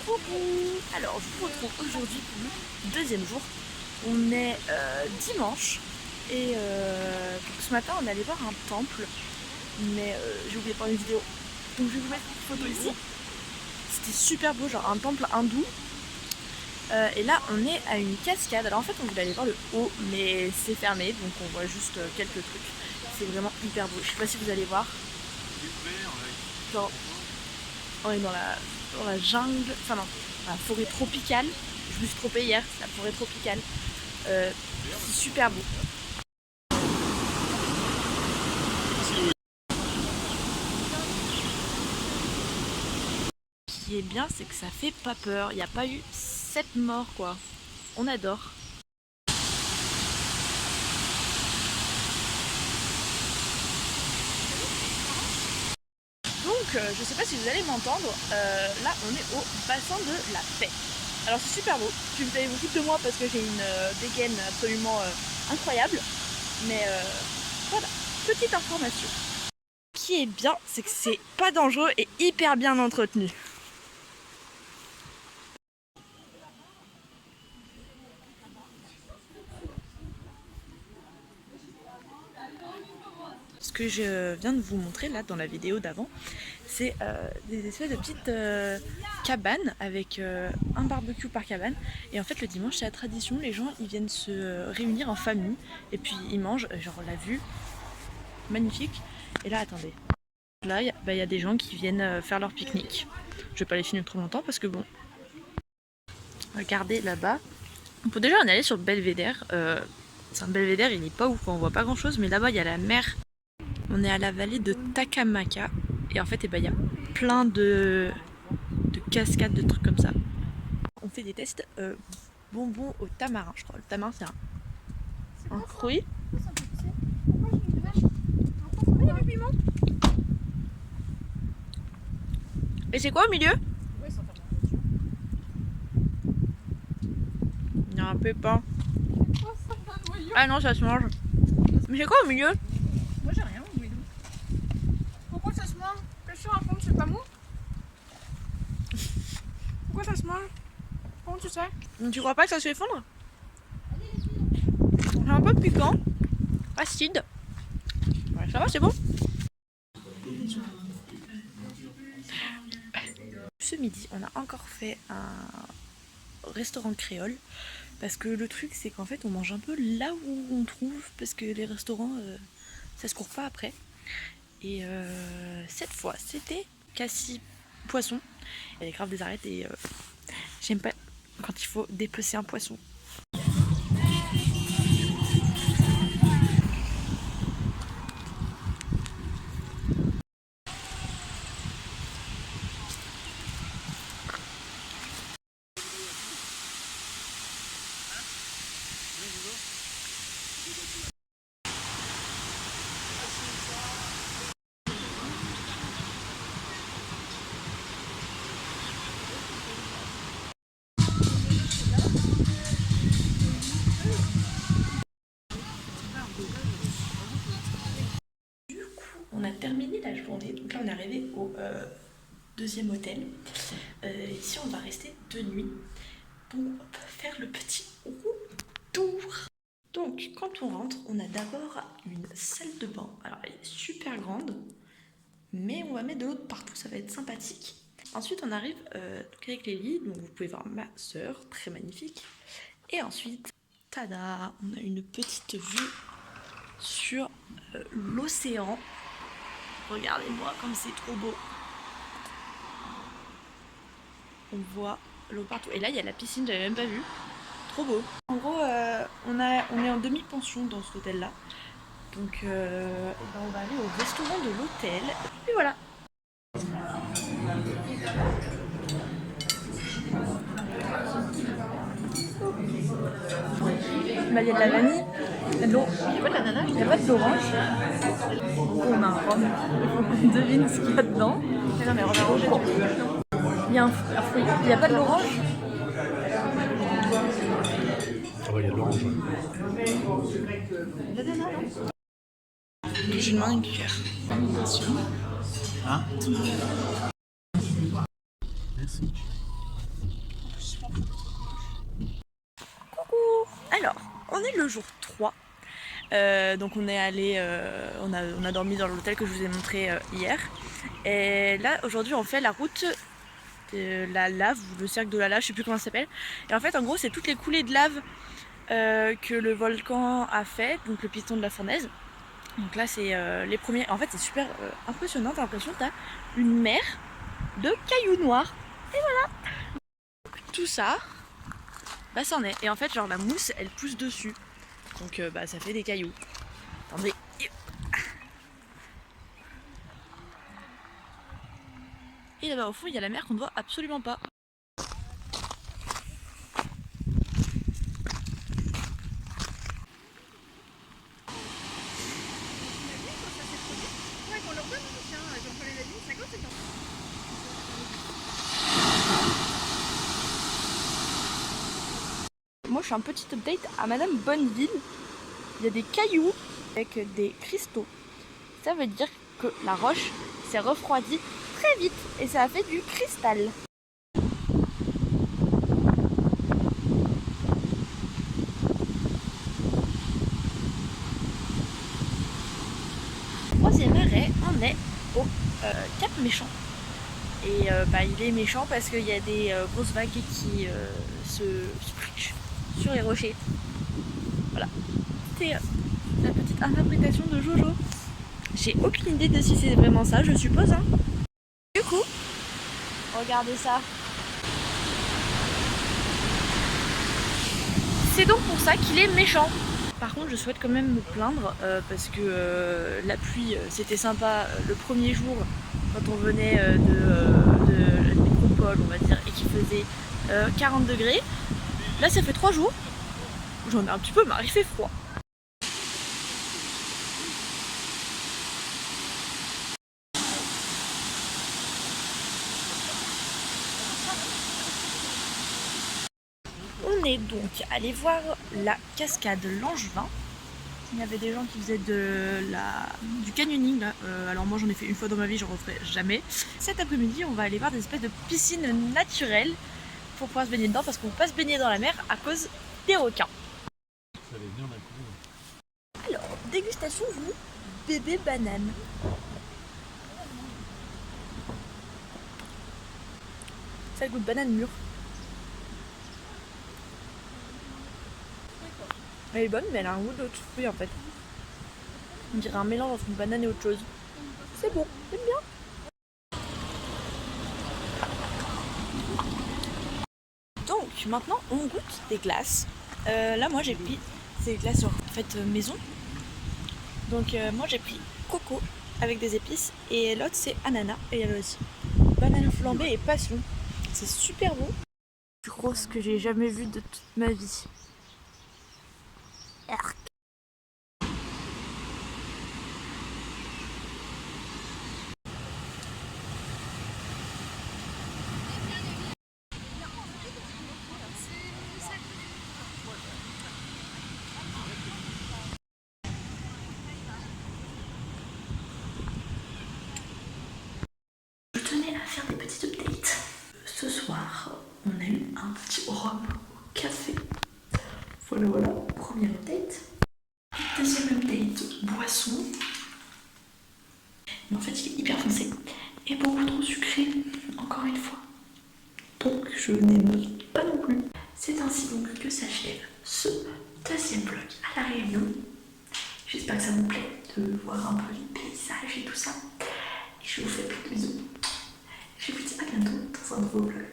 Coucou. Alors je vous retrouve aujourd'hui pour le deuxième jour. On est dimanche et ce matin on allait voir un temple, mais j'ai oublié de prendre une vidéo. Donc je vais vous mettre une photo ici. C'était super beau, genre un temple hindou. Et là on est à une cascade. Alors en fait on voulait aller voir le haut mais c'est fermé, donc on voit juste quelques trucs. C'est vraiment hyper beau. Je sais pas si vous allez voir. Genre on est dans la jungle, enfin non, dans la forêt tropicale. Je me suis trompée hier, c'est la forêt tropicale. C'est super beau. Ce qui est bien, c'est que ça fait pas peur. Il n'y a pas eu 7 morts quoi. On adore. Donc je sais pas si vous allez m'entendre, là on est au bassin de la Paix. Alors c'est super beau, puis vous allez vous foutre de moi parce que j'ai une dégaine absolument incroyable. Mais voilà, petite information. Ce qui est bien, c'est que c'est pas dangereux et hyper bien entretenu. Ce que je viens de vous montrer là dans la vidéo d'avant, c'est des espèces de petites cabanes avec un barbecue par cabane. Et en fait le dimanche c'est la tradition, les gens ils viennent se réunir en famille et puis ils mangent, genre la vue magnifique. Et là attendez, là il y a des gens qui viennent faire leur pique-nique. Je vais pas les filmer trop longtemps parce que bon, regardez là-bas. On peut déjà en aller sur le belvédère. C'est un belvédère, il est pas ouf, on voit pas grand chose, mais là-bas il y a la mer. On est à la vallée de Takamaka et en fait il y a plein de cascades, de trucs comme ça. On fait des tests bonbons au tamarin, je crois. Le tamarin c'est un fruit. Et c'est quoi au milieu? Il y a un pépin. Ah non, ça se mange. Mais c'est quoi au milieu? Moi j'ai rien au milieu. Pourquoi ça se mange? Qu'est-ce que tu racontes? C'est pas mou? Pourquoi ça se mange? Comment tu sais? Tu crois pas que ça se fait fondre? C'est un peu piquant, acide. Ouais, ça va, c'est bon. Ce midi, on a encore fait un restaurant créole. Parce que le truc, c'est qu'en fait, on mange un peu là où on trouve. Parce que les restaurants, ça se court pas après. Et cette fois, c'était cassis poisson. Il y avait grave des arêtes et j'aime pas quand il faut dépecer un poisson. On a terminé la journée, donc là on est arrivé au deuxième hôtel. Ici on va rester 2 nuits pour faire le petit tour. Donc quand on rentre, on a d'abord une salle de bain. Alors elle est super grande, mais on va mettre de l'eau partout, ça va être sympathique. Ensuite on arrive donc avec les lits, donc vous pouvez voir ma soeur, très magnifique. Et ensuite, tada, on a une petite vue sur l'océan. Regardez-moi comme c'est trop beau. On voit l'eau partout. Et là, il y a la piscine, j'avais même pas vu. Trop beau. En gros, on est en demi-pension dans cet hôtel-là. Donc, on va aller au restaurant de l'hôtel. Et voilà. Bah, il y a de la vanille, il y a de l'eau. Il n'y a pas de l'ananas, il n'y a pas de l'orange. On a un rhum. On devine ce qu'il y a dedans. Mais non, mais regarde, il y a un fruit. Il n'y a pas de l'orange. Ah ouais, il y a de l'orange. Il y a de l'ananas, non? Je demande une cuillère. Hein? Merci. Coucou. Alors, on est le jour 3. Donc on est allé, on a dormi dans l'hôtel que je vous ai montré hier. Et là, aujourd'hui, on fait la route de la lave, ou le cercle de la lave, je sais plus comment ça s'appelle. Et en fait, en gros, c'est toutes les coulées de lave que le volcan a fait, donc le piston de la fournaise. Donc là, c'est les premiers. En fait, c'est super impressionnant. T'as l'impression que t'as une mer de cailloux noirs. Et voilà. Tout ça, bah c'en est. Et en fait, genre la mousse, elle pousse dessus. Donc bah ça fait des cailloux. Attendez. Et là-bas au fond, il y a la mer qu'on ne voit absolument pas. Moi je fais un petit update à Madame Bonneville. Il y a des cailloux avec des cristaux. Ça veut dire que la roche s'est refroidie très vite et ça a fait du cristal. Troisième arrêt, on est au Cap Méchant. Et bah, il est méchant parce qu'il y a des grosses vagues qui se splitchent sur les rochers. Voilà. C'était la petite interprétation de Jojo. J'ai aucune idée de si c'est vraiment ça, je suppose. Hein. Du coup, regardez ça. C'est donc pour ça qu'il est méchant. Par contre, je souhaite quand même me plaindre parce que la pluie, c'était sympa le premier jour quand on venait de la métropole, on va dire, et qu'il faisait 40 degrés. Là, ça fait 3 jours. J'en ai un petit peu marre, il fait froid. On est donc allé voir la cascade Langevin. Il y avait des gens qui faisaient du canyoning là. Alors moi j'en ai fait une fois dans ma vie, je referai jamais. Cet après-midi on va aller voir des espèces de piscines naturelles pour pouvoir se baigner dedans parce qu'on peut pas se baigner dans la mer à cause des requins. Ça allait bien d'un coup. Alors, dégustation du bébé banane. Ça a le goût de banane mûre. Elle est bonne mais elle a un goût d'autre fruit en fait. On dirait un mélange entre une banane et autre chose. C'est bon, j'aime bien. Donc maintenant on goûte des glaces. Là moi j'ai pris ces glaces en fait maison. Donc moi j'ai pris coco avec des épices et l'autre c'est ananas et il y avait aussi banane flambée et passion. C'est super bon. Le plus grosse que j'ai jamais vue de toute ma vie. Arc. Je tenais à faire des petites updates. Ce soir, on a eu un petit rhum au café. Voilà, voilà, premier update. Deuxième update, boisson. Mais en fait, il est hyper foncé et beaucoup trop sucré, encore une fois. Donc, je n'aime pas non plus. C'est ainsi donc que s'achève ce deuxième vlog à La Réunion. J'espère que ça vous plaît de voir un peu les paysages et tout ça. Et je vous fais plein de bisous. Je vous dis à bientôt dans un nouveau vlog.